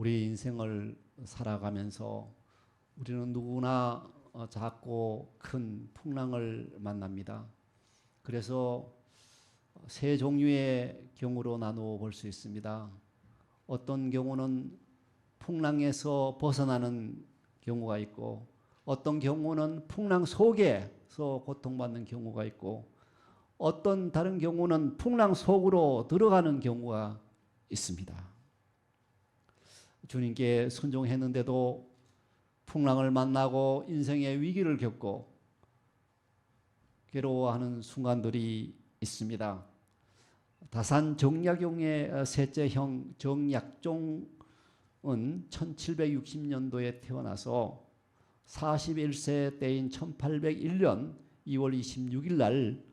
우리 인생을 살아가면서 우리는 누구나 작고 큰 풍랑을 만납니다. 그래서 세 종류의 경우로 나누어 볼 수 있습니다. 어떤 경우는 풍랑에서 벗어나는 경우가 있고, 어떤 경우는 풍랑 속에서 고통받는 경우가 있고, 어떤 다른 경우는 풍랑 속으로 들어가는 경우가 있습니다. 주님께 순종했는데도 풍랑을 만나고 인생의 위기를 겪고 괴로워하는 순간들이 있습니다. 다산 정약용의 셋째 형 정약종은 1760년도에 태어나서 41세 때인 1801년 2월 26일 날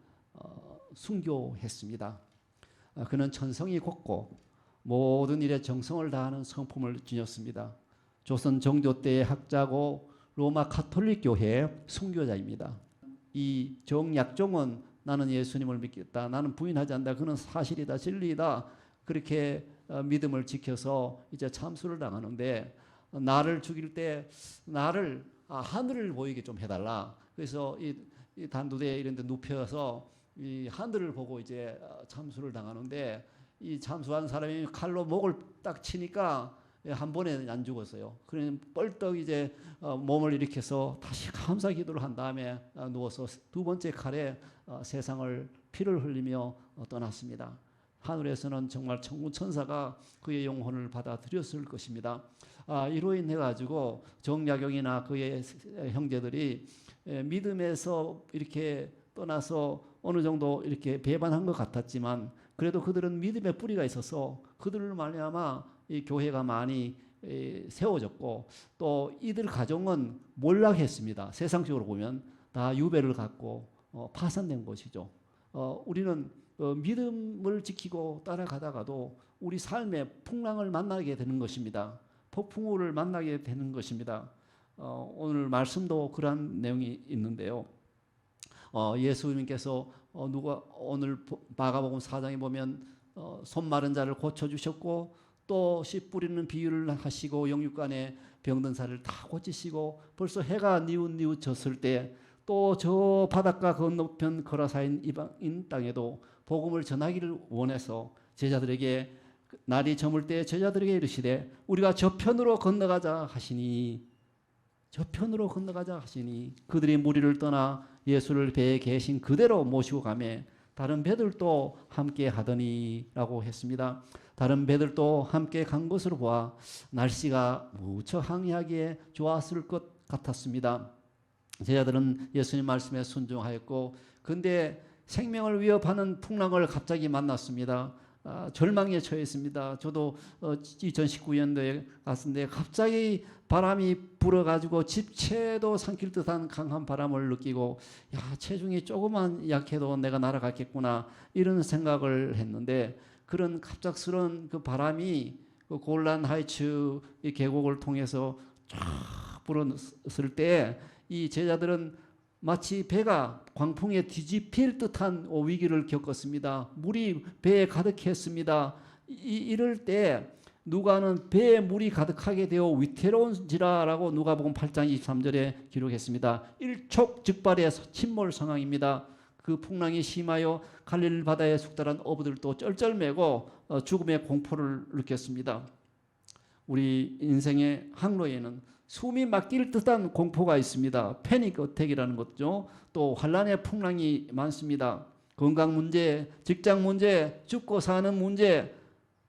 순교했습니다. 그는 천성이 곱고 모든 일에 정성을 다하는 성품을 지녔습니다. 조선 정조 때의 학자고 로마 가톨릭 교회 순교자입니다. 이 정약종은 나는 예수님을 믿겠다, 나는 부인하지 않는다, 그는 사실이다, 진리이다, 그렇게 믿음을 지켜서 이제 참수를 당하는데, 나를 죽일 때 나를 하늘을 보이게 좀 해달라. 그래서 이 단두대 이런 데 눕혀서 이 하늘을 보고 이제 참수를 당하는데, 이 참수한 사람이 칼로 목을 딱 치니까 한 번에 안 죽었어요. 그러니 뻘떡 이제 몸을 일으켜서 다시 감사 기도를 한 다음에 누워서 두 번째 칼에 세상을 피를 흘리며 떠났습니다. 하늘에서는 정말 천군 천사가 그의 영혼을 받아들였을 것입니다. 이로 인해 가지고 정약용이나 그의 형제들이 믿음에서 이렇게 떠나서 어느 정도 이렇게 배반한 것 같았지만, 그래도 그들은 믿음의 뿌리가 있어서 그들을 말미암아 이 교회가 많이 세워졌고, 또 이들 가정은 몰락했습니다. 세상적으로 보면 다 유배를 갖고 파산된 것이죠. 우리는 믿음을 지키고 따라가다가도 우리 삶의 풍랑을 만나게 되는 것입니다. 폭풍우를 만나게 되는 것입니다. 오늘 말씀도 그러한 내용이 있는데요. 예수님께서 누가 오늘 마가복음 4장에 보면 손 마른 자를 고쳐주셨고, 또 씨 뿌리는 비유를 하시고 영육간에 병든 사를 다 고치시고, 벌써 해가 뉘우쳤을 때 또 저 바닷가 건너편 거라사인 이방인 땅에도 복음을 전하기를 원해서 제자들에게 날이 저물 때 제자들에게 이르시되 우리가 저편으로 건너가자 하시니, 저편으로 건너가자 하시니 그들이 무리를 떠나 예수를 배에 계신 그대로 모시고 가매 다른 배들도 함께 하더니라고 했습니다. 다른 배들도 함께 간 것으로 보아 날씨가 무척 항해하기에 좋았을 것 같았습니다. 제자들은 예수님 말씀에 순종하였고, 근데 생명을 위협하는 풍랑을 갑자기 만났습니다. 절망에 처했습니다. 저도 2019년도에 갔는데 갑자기 바람이 불어가지고 집채도 삼킬 듯한 강한 바람을 느끼고, 체중이 조금만 약해도 내가 날아갔겠구나, 이런 생각을 했는데, 그런 갑작스러운 그 바람이 그 골란 하이츠 계곡을 통해서 쫙 불었을 때 이 제자들은 마치 배가 광풍에 뒤집힐 듯한 위기를 겪었습니다. 물이 배에 가득했습니다. 이럴 때 누가는 배에 물이 가득하게 되어 위태로운지라라고 누가복음 8장 23절에 기록했습니다. 일촉즉발의 침몰 상황입니다. 그 풍랑이 심하여 갈릴리 바다에 숙달한 어부들도 쩔쩔매고 죽음의 공포를 느꼈습니다. 우리 인생의 항로에는 숨이 막힐 듯한 공포가 있습니다. 패닉 어택이라는 거죠. 또 환란의 풍랑이 많습니다. 건강 문제, 직장 문제, 죽고 사는 문제,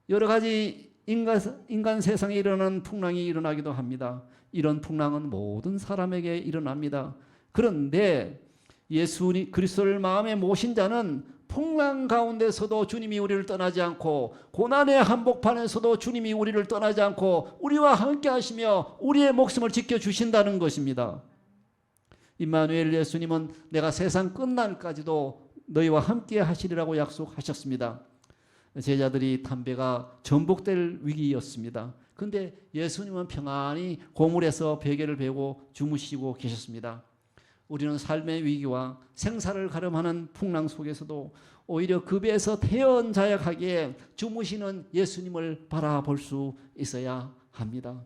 여러 가지 인간 세상에 일어나는 풍랑이 일어나기도 합니다. 이런 풍랑은 모든 사람에게 일어납니다. 그런데 예수 그리스도를 마음에 모신 자는 풍랑 가운데서도 주님이 우리를 떠나지 않고, 고난의 한복판에서도 주님이 우리를 떠나지 않고 우리와 함께 하시며 우리의 목숨을 지켜주신다는 것입니다. 임마누엘, 예수님은 내가 세상 끝날까지도 너희와 함께 하시리라고 약속하셨습니다. 제자들이 담배가 전복될 위기였습니다. 그런데 예수님은 평안히 고물에서 베개를 베고 주무시고 계셨습니다. 우리는 삶의 위기와 생사를 가름하는 풍랑 속에서도 오히려 그 배에서 태연자약하게 주무시는 예수님을 바라볼 수 있어야 합니다.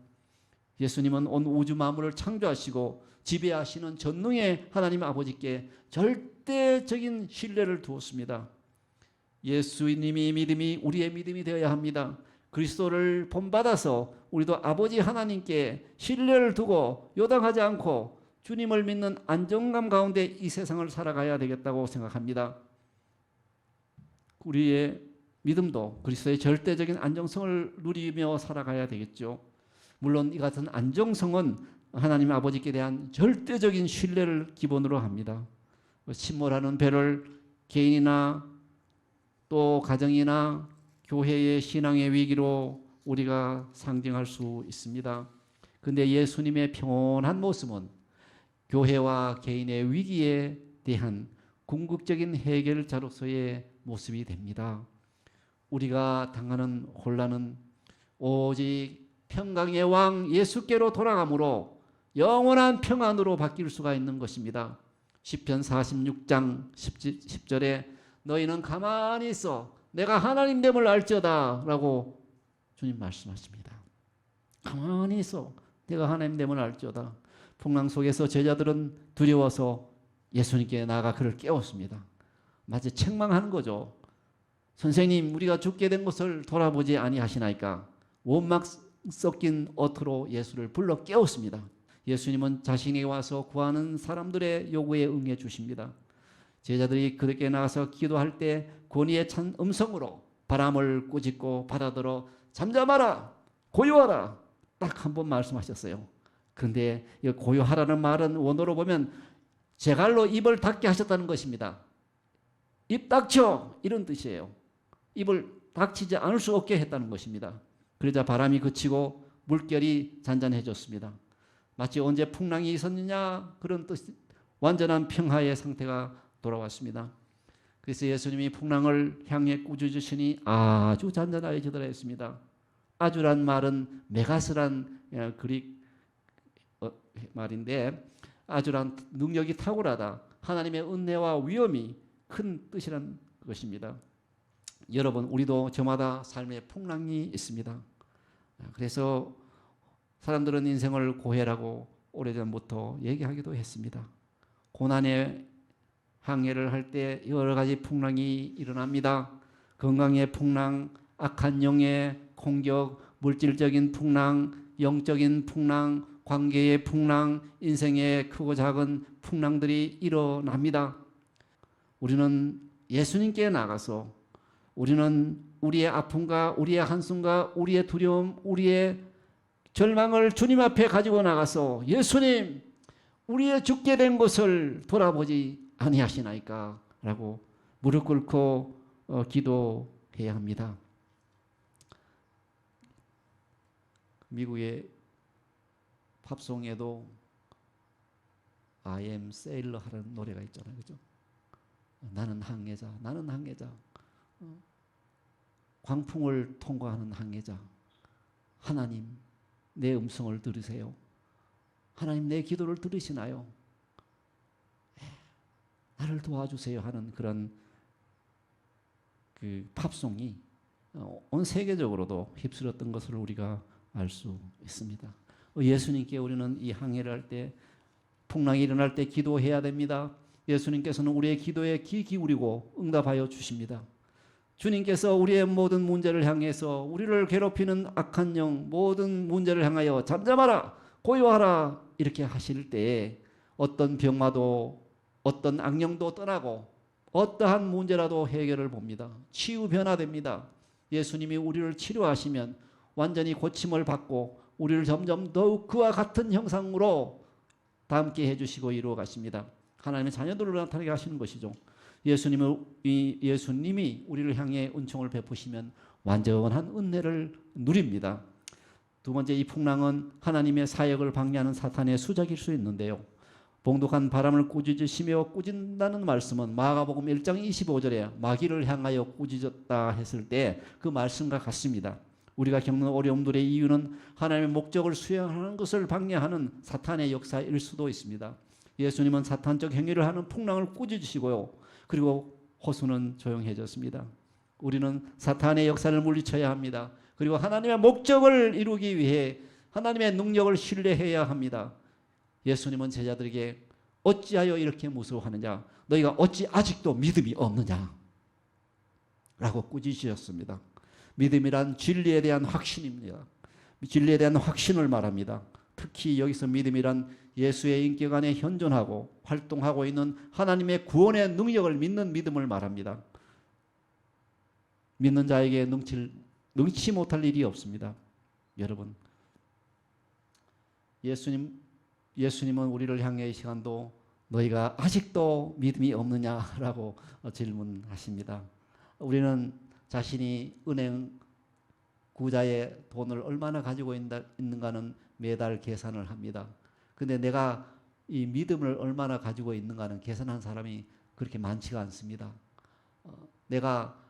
예수님은 온 우주 만물을 창조하시고 지배하시는 전능의 하나님 아버지께 절대적인 신뢰를 두었습니다. 예수님이 믿음이 우리의 믿음이 되어야 합니다. 그리스도를 본받아서 우리도 아버지 하나님께 신뢰를 두고 요당하지 않고 주님을 믿는 안정감 가운데 이 세상을 살아가야 되겠다고 생각합니다. 우리의 믿음도 그리스도의 절대적인 안정성을 누리며 살아가야 되겠죠. 물론 이 같은 안정성은 하나님 아버지께 대한 절대적인 신뢰를 기본으로 합니다. 침몰하는 배를 개인이나 또 가정이나 교회의 신앙의 위기로 우리가 상징할 수 있습니다. 그런데 예수님의 평온한 모습은 교회와 개인의 위기에 대한 궁극적인 해결자로서의 모습이 됩니다. 우리가 당하는 혼란은 오직 평강의 왕 예수께로 돌아가므로 영원한 평안으로 바뀔 수가 있는 것입니다. 시편 46장 10절에 너희는 가만히 있어 내가 하나님됨을 알지어다 라고 주님 말씀하십니다. 가만히 있어 내가 하나님됨을 알지어다. 풍랑 속에서 제자들은 두려워서 예수님께 나아가 그를 깨웠습니다. 마치 책망하는 거죠. 선생님 우리가 죽게 된 것을 돌아보지 아니하시나이까. 원막 섞인 어투로 예수를 불러 깨웠습니다. 예수님은 자신이 와서 구하는 사람들의 요구에 응해 주십니다. 제자들이 그렇게 나가서 기도할 때 권위에 찬 음성으로 바람을 꾸짖고 바다들어 잠잠하라 고요하라 딱 한 번 말씀하셨어요. 그런데 고요하라는 말은 원어로 보면 제갈로 입을 닫게 하셨다는 것입니다. 입 닥쳐 이런 뜻이에요. 입을 닥치지 않을 수 없게 했다는 것입니다. 그러자 바람이 그치고 물결이 잔잔해졌습니다. 마치 언제 풍랑이 있었느냐 그런 뜻, 완전한 평화의 상태가 돌아왔습니다. 그래서 예수님이 풍랑을 향해 꾸짖으시니 아주 잔잔해지더라 했습니다. 아주란 말은 메가스란 그릭 말인데 아주란 능력이 탁월하다. 하나님의 은혜와 위엄이 큰 뜻이란 것입니다. 여러분 우리도 저마다 삶의 풍랑이 있습니다. 그래서 사람들은 인생을 고해라고 오래전부터 얘기하기도 했습니다. 고난의 항해를 할 때 여러 가지 풍랑이 일어납니다. 건강의 풍랑, 악한 영의 공격, 물질적인 풍랑, 영적인 풍랑, 관계의 풍랑, 인생의 크고 작은 풍랑들이 일어납니다. 우리는 예수님께 나가서 우리는 우리의 아픔과 우리의 한숨과 우리의 두려움, 우리의 절망을 주님 앞에 가지고 나가서 예수님 우리의 죽게 된 것을 돌아보지 아니하시나이까 라고 무릎 꿇고 기도해야 합니다. 미국의 팝송에도 I am sailor 하는 노래가 있잖아요. 그죠? 나는 항해자, 나는 항해자. 광풍을 통과하는 항해자. 하나님, 내 음성을 들으세요. 하나님, 내 기도를 들으시나요? 나를 도와주세요 하는 그런 그 팝송이 온 세계적으로도 휩쓸었던 것을 우리가 알 수 있습니다. 예수님께 우리는 이 항해를 할 때 풍랑이 일어날 때 기도해야 됩니다. 예수님께서는 우리의 기도에 귀 기울이고 응답하여 주십니다. 주님께서 우리의 모든 문제를 향해서 우리를 괴롭히는 악한 영 모든 문제를 향하여 잠잠하라 고요하라 이렇게 하실 때에 어떤 병마도 어떤 악령도 떠나고 어떠한 문제라도 해결을 봅니다. 치유 변화됩니다. 예수님이 우리를 치료하시면 완전히 고침을 받고 우리를 점점 더욱 그와 같은 형상으로 닮게 해주시고 이루어 가십니다. 하나님의 자녀들로 나타나게 하시는 것이죠. 예수님이 우리를 향해 은총을 베푸시면 완전한 은혜를 누립니다. 두 번째, 이 풍랑은 하나님의 사역을 방해하는 사탄의 수작일 수 있는데요. 봉독한 바람을 꾸짖으시며 꾸짖는다는 말씀은 마가복음 1장 25절에 마귀를 향하여 꾸짖었다 했을 때 그 말씀과 같습니다. 우리가 겪는 어려움들의 이유는 하나님의 목적을 수행하는 것을 방해하는 사탄의 역사일 수도 있습니다. 예수님은 사탄적 행위를 하는 풍랑을 꾸짖으시고요. 그리고 호수는 조용해졌습니다. 우리는 사탄의 역사를 물리쳐야 합니다. 그리고 하나님의 목적을 이루기 위해 하나님의 능력을 신뢰해야 합니다. 예수님은 제자들에게 어찌하여 이렇게 무서워하느냐? 너희가 어찌 아직도 믿음이 없느냐? 라고 꾸짖으셨습니다. 믿음이란 진리에 대한 확신입니다. 진리에 대한 확신을 말합니다. 특히 여기서 믿음이란 예수의 인격 안에 현존하고 활동하고 있는 하나님의 구원의 능력을 믿는 믿음을 말합니다. 믿는 자에게 능치 못할 일이 없습니다. 여러분, 예수님은 우리를 향해 이 시간도 너희가 아직도 믿음이 없느냐라고 질문하십니다. 우리는 자신이 은행 구자의 돈을 얼마나 가지고 있는가는 매달 계산을 합니다. 근데 내가 이 믿음을 얼마나 가지고 있는가는 계산한 사람이 그렇게 많지가 않습니다. 내가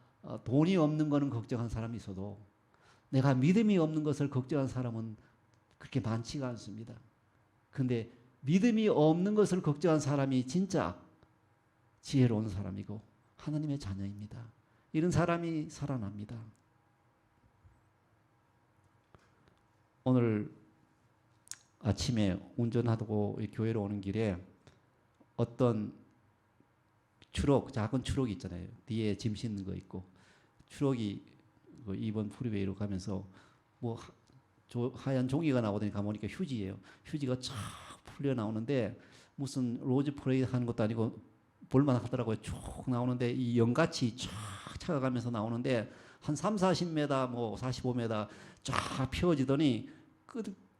돈이 없는 거는 걱정한 사람이 있어도 내가 믿음이 없는 것을 걱정한 사람은 그렇게 많지가 않습니다. 근데 믿음이 없는 것을 걱정한 사람이 진짜 지혜로운 사람이고 하나님의 자녀입니다. 이런 사람이 살아납니다. 오늘 아침에 운전하고 교회로 오는 길에 어떤 작은 추럭이 있잖아요. 뒤에 짐 싣는 거 있고 추럭이 2번 프리웨이로 가면서 뭐 하얀 종이가 나오더니 가보니까 휴지예요. 휴지가 쫙 풀려 나오는데 무슨 로즈 프레이 하는 것도 아니고 볼만 하더라고요. 쭉 나오는데 이 연같이 쫙 차가가면서 나오는데 한 30-40m 뭐 45m 쫙 펴지더니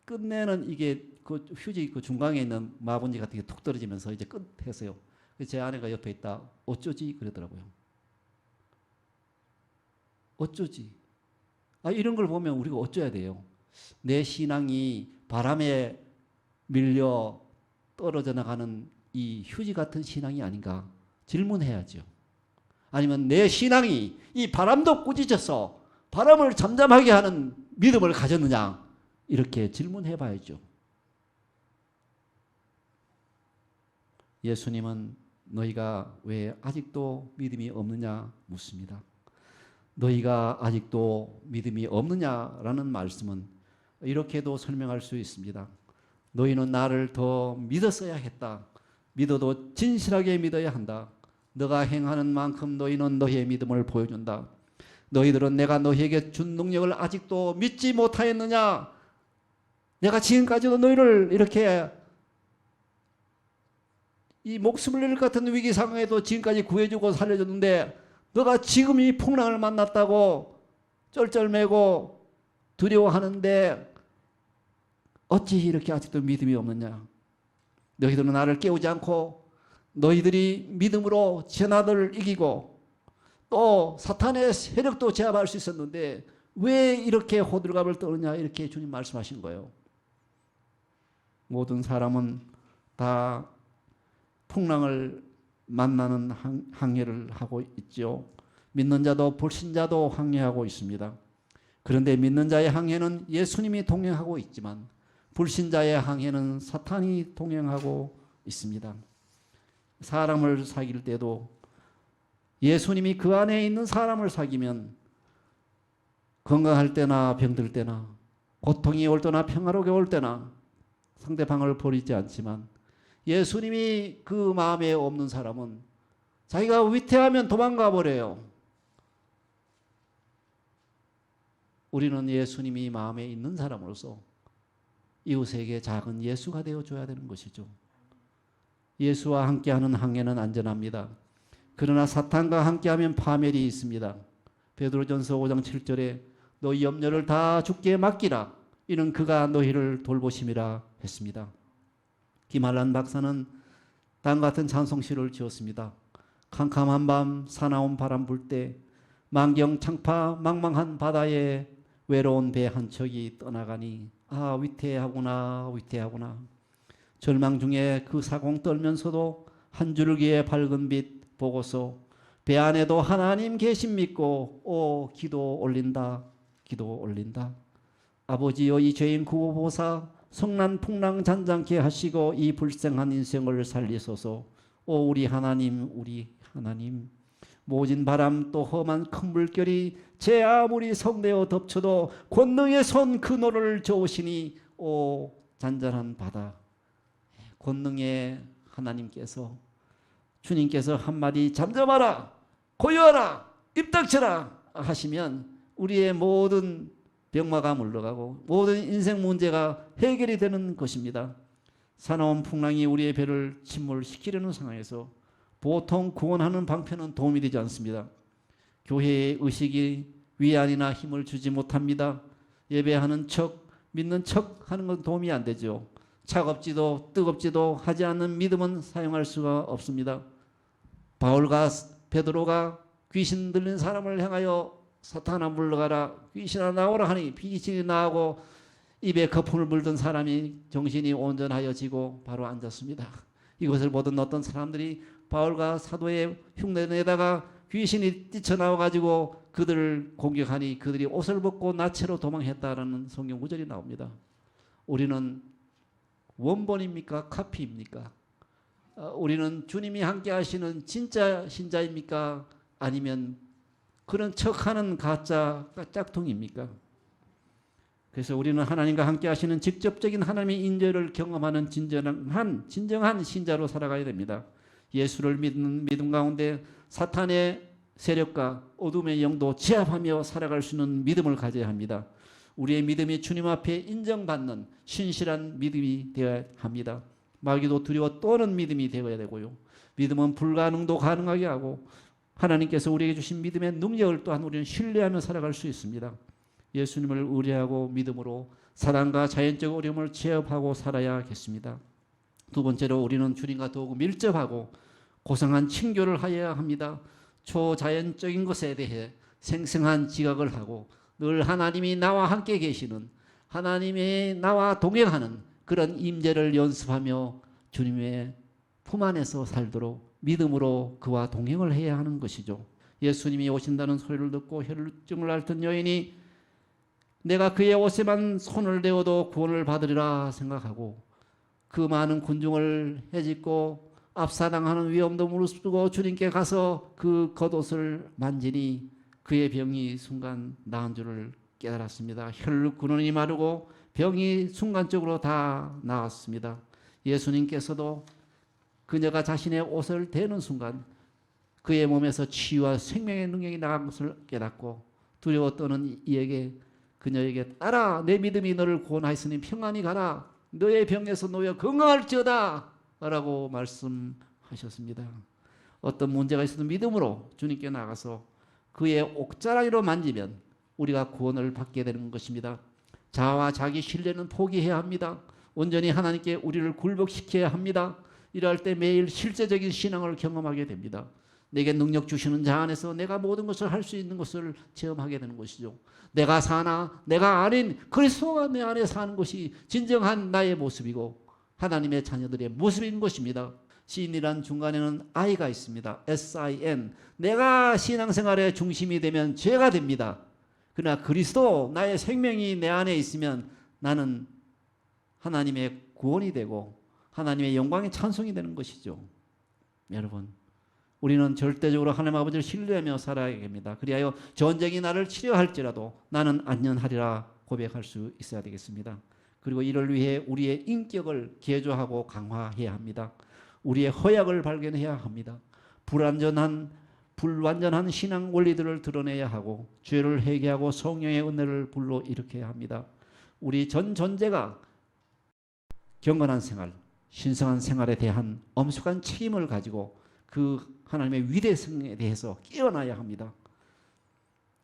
끝내는 이게 그 휴지 그 중간에 있는 마분지 같은 게 툭 떨어지면서 이제 끝했어요. 제 아내가 옆에 있다. 어쩌지? 그러더라고요. 어쩌지? 이런 걸 보면 우리가 어쩌야 돼요? 내 신앙이 바람에 밀려 떨어져 나가는 이 휴지 같은 신앙이 아닌가 질문해야죠. 아니면 내 신앙이 이 바람도 꾸짖어서 바람을 잠잠하게 하는 믿음을 가졌느냐 이렇게 질문해 봐야죠. 예수님은 너희가 왜 아직도 믿음이 없느냐 묻습니다. 너희가 아직도 믿음이 없느냐라는 말씀은 이렇게도 설명할 수 있습니다. 너희는 나를 더 믿었어야 했다. 믿어도 진실하게 믿어야 한다. 너가 행하는 만큼 너희는 너희의 믿음을 보여준다. 너희들은 내가 너희에게 준 능력을 아직도 믿지 못하였느냐? 내가 지금까지도 너희를 이렇게 이 목숨을 잃을 것 같은 위기 상황에도 지금까지 구해주고 살려줬는데 너가 지금 이 풍랑을 만났다고 쩔쩔매고 두려워하는데 어찌 이렇게 아직도 믿음이 없느냐? 너희들은 나를 깨우지 않고 너희들이 믿음으로 전하들을 이기고 또 사탄의 세력도 제압할 수 있었는데 왜 이렇게 호들갑을 떠느냐 이렇게 주님 말씀하신 거예요. 모든 사람은 다 풍랑을 만나는 항해를 하고 있죠. 믿는 자도 불신자도 항해하고 있습니다. 그런데 믿는 자의 항해는 예수님이 동행하고 있지만 불신자의 항해는 사탄이 동행하고 있습니다. 사람을 사귈 때도 예수님이 그 안에 있는 사람을 사귀면 건강할 때나 병들 때나 고통이 올 때나 평화롭게 올 때나 상대방을 버리지 않지만 예수님이 그 마음에 없는 사람은 자기가 위태하면 도망가 버려요. 우리는 예수님이 마음에 있는 사람으로서 이웃에게 작은 예수가 되어줘야 되는 것이죠. 예수와 함께하는 항해는 안전합니다. 그러나 사탄과 함께하면 파멸이 있습니다. 베드로전서 5장 7절에 너희 염려를 다 주께 맡기라. 이는 그가 너희를 돌보심이라 했습니다. 김한란 박사는 다음과 같은 찬송시를 지었습니다. 캄캄한 밤 사나운 바람 불 때 만경창파 망망한 바다에 외로운 배 한 척이 떠나가니 아 위태하구나 위태하구나. 절망 중에 그 사공 떨면서도 한 줄기의 밝은 빛 보고서 배 안에도 하나님 계심 믿고 오 기도 올린다 기도 올린다. 아버지여 이 죄인 구보보사 성난 풍랑 잔잔케 하시고 이 불쌍한 인생을 살리소서. 오 우리 하나님 모진 바람 또 험한 큰 물결이 제 아무리 성내어 덮쳐도 권능의 손 그 노를 저으시니 오 잔잔한 바다. 권능의 하나님께서 주님께서 한마디 잠잠하라 고요하라 입 닥쳐라 하시면 우리의 모든 병마가 물러가고 모든 인생 문제가 해결이 되는 것입니다. 사나운 풍랑이 우리의 배를 침몰시키려는 상황에서 보통 구원하는 방편은 도움이 되지 않습니다. 교회의 의식이 위안이나 힘을 주지 못합니다. 예배하는 척 믿는 척 하는 건 도움이 안 되죠. 차갑지도 뜨겁지도 하지 않는 믿음은 사용할 수가 없습니다. 바울과 베드로가 귀신 들린 사람을 향하여 사탄아 물러가라 귀신아 나오라 하니 귀신이 나오고 입에 거품을 물던 사람이 정신이 온전하여지고 바로 앉았습니다. 이것을 보던 어떤 사람들이 바울과 사도의 흉내내다가 귀신이 뛰쳐나와가지고 그들을 공격하니 그들이 옷을 벗고 나체로 도망했다라는 성경 구절이 나옵니다. 우리는 원본입니까? 카피입니까? 우리는 주님이 함께 하시는 진짜 신자입니까? 아니면 그런 척하는 가짜 짝퉁입니까? 그래서 우리는 하나님과 함께 하시는 직접적인 하나님의 인재를 경험하는 진정한 신자로 살아가야 됩니다. 예수를 믿는 믿음 가운데 사탄의 세력과 어둠의 영도 제압하며 살아갈 수 있는 믿음을 가져야 합니다. 우리의 믿음이 주님 앞에 인정받는 신실한 믿음이 되어야 합니다. 마귀도 두려워 떠는 믿음이 되어야 되고요. 믿음은 불가능도 가능하게 하고 하나님께서 우리에게 주신 믿음의 능력을 또한 우리는 신뢰하며 살아갈 수 있습니다. 예수님을 의뢰하고 믿음으로 사단과 자연적 어려움을 제압하고 살아야겠습니다. 두 번째로 우리는 주님과 더욱 밀접하고 고상한 친교를 하여야 합니다. 초자연적인 것에 대해 생생한 지각을 하고 늘 하나님이 나와 함께 계시는 하나님이 나와 동행하는 그런 임재를 연습하며 주님의 품 안에서 살도록 믿음으로 그와 동행을 해야 하는 것이죠. 예수님이 오신다는 소리를 듣고 혈루증을 앓던 여인이 내가 그의 옷에만 손을 대어도 구원을 받으리라 생각하고 그 많은 군중을 헤집고 압사당하는 위험도 무릅쓰고 주님께 가서 그 겉옷을 만지니 그의 병이 순간 나은 줄을 깨달았습니다. 혈루 근원이 마르고 병이 순간적으로 다 나았습니다. 예수님께서도 그녀가 자신의 옷을 대는 순간 그의 몸에서 치유와 생명의 능력이 나간 것을 깨닫고 두려워 떠는 이에게 그녀에게 따라 내 믿음이 너를 구원하였으니 평안히 가라 너의 병에서 놓여 건강할지어다 라고 말씀하셨습니다. 어떤 문제가 있어도 믿음으로 주님께 나가서 그의 옥자라기로 만지면 우리가 구원을 받게 되는 것입니다. 자아와 자기 신뢰는 포기해야 합니다. 온전히 하나님께 우리를 굴복시켜야 합니다. 이럴 때 매일 실제적인 신앙을 경험하게 됩니다. 내게 능력 주시는 자 안에서 내가 모든 것을 할 수 있는 것을 체험하게 되는 것이죠. 내가 사나 내가 아닌 그리스도가 내 안에 사는 것이 진정한 나의 모습이고 하나님의 자녀들의 모습인 것입니다. 신이란 중간에는 I가 있습니다. S-I-N. 내가 신앙생활의 중심이 되면 죄가 됩니다. 그러나 그리스도 나의 생명이 내 안에 있으면 나는 하나님의 구원이 되고 하나님의 영광의 찬송이 되는 것이죠. 여러분 우리는 절대적으로 하나님 아버지를 신뢰하며 살아야 됩니다. 그리하여 전쟁이 나를 치료할지라도 나는 안전하리라 고백할 수 있어야 되겠습니다. 그리고 이를 위해 우리의 인격을 개조하고 강화해야 합니다. 우리의 허약을 발견해야 합니다. 불완전한 신앙 원리들을 드러내야 하고 죄를 회개하고 성령의 은혜를 불러일으켜야 합니다. 우리 전 존재가 경건한 생활, 신성한 생활에 대한 엄숙한 책임을 가지고 그 하나님의 위대성에 대해서 깨어나야 합니다.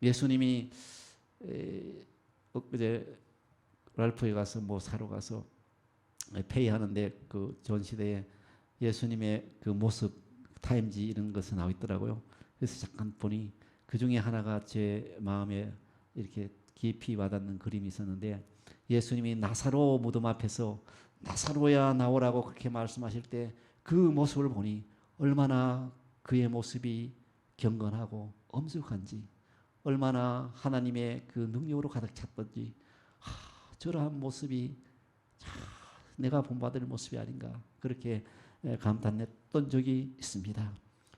예수님이 엊그제 랄프에 가서 사러 가서 페이하는데 그 전시대에 예수님의 그 모습 타임지 이런 것이 나와 있더라고요. 그래서 잠깐 보니 그 중에 하나가 제 마음에 이렇게 깊이 와닿는 그림이 있었는데 예수님이 나사로 무덤 앞에서 나사로야 나오라고 그렇게 말씀하실 때 그 모습을 보니 얼마나 그의 모습이 경건하고 엄숙한지 얼마나 하나님의 그 능력으로 가득 찼던지 저러한 모습이 내가 본받을 모습이 아닌가 그렇게 감탄했던 적이 있습니다.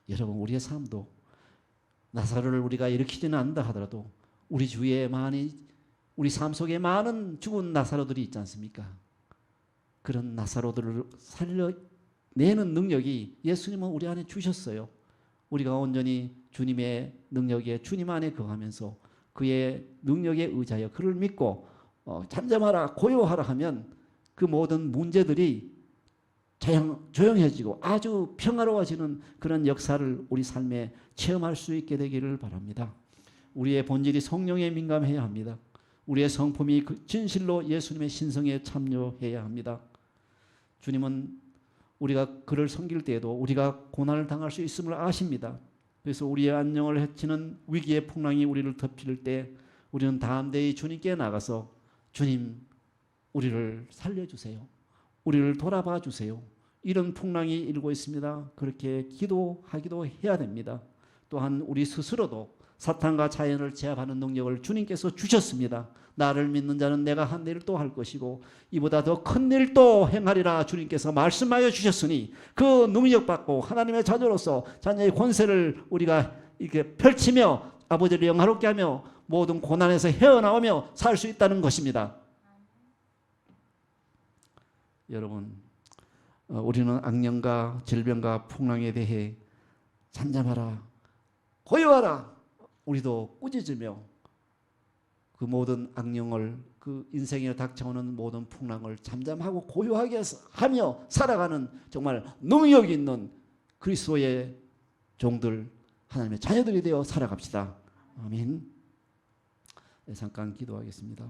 여러분 우리의 삶도 나사로를 우리가 일으키지는 않는다 하더라도 우리 주위에 우리 삶 속에 많은 죽은 나사로들이 있지 않습니까? 그런 나사로들을 살려내는 능력이 예수님은 우리 안에 주셨어요. 우리가 온전히 주님의 능력에 주님 안에 거하면서 그의 능력에 의지하여 그를 믿고 잠잠하라 고요하라 하면 그 모든 문제들이 조용해지고 아주 평화로워지는 그런 역사를 우리 삶에 체험할 수 있게 되기를 바랍니다. 우리의 본질이 성령에 민감해야 합니다. 우리의 성품이 진실로 예수님의 신성에 참여해야 합니다. 주님은 우리가 그를 섬길 때에도 우리가 고난을 당할 수 있음을 아십니다. 그래서 우리의 안녕을 해치는 위기의 풍랑이 우리를 덮칠 때 우리는 담대히 주님께 나가서 주님, 우리를 살려주세요. 우리를 돌아봐 주세요. 이런 풍랑이 일고 있습니다. 그렇게 기도하기도 해야 됩니다. 또한 우리 스스로도 사탄과 자연을 제압하는 능력을 주님께서 주셨습니다. 나를 믿는 자는 내가 한 일도 할 것이고 이보다 더 큰 일도 행하리라 주님께서 말씀하여 주셨으니 그 능력 받고 하나님의 자녀로서 자녀의 권세를 우리가 이렇게 펼치며 아버지를 영화롭게 하며 모든 고난에서 헤어나오며 살 수 있다는 것입니다. 여러분, 우리는 악령과 질병과 풍랑에 대해 잠잠하라, 고요하라. 우리도 꾸짖으며 그 모든 악령을, 그 인생에 닥쳐오는 모든 풍랑을 잠잠하고 고요하게 하며 살아가는 정말 능력 있는 그리스도의 종들, 하나님의 자녀들이 되어 살아갑시다. 아멘. 네, 잠깐 기도하겠습니다.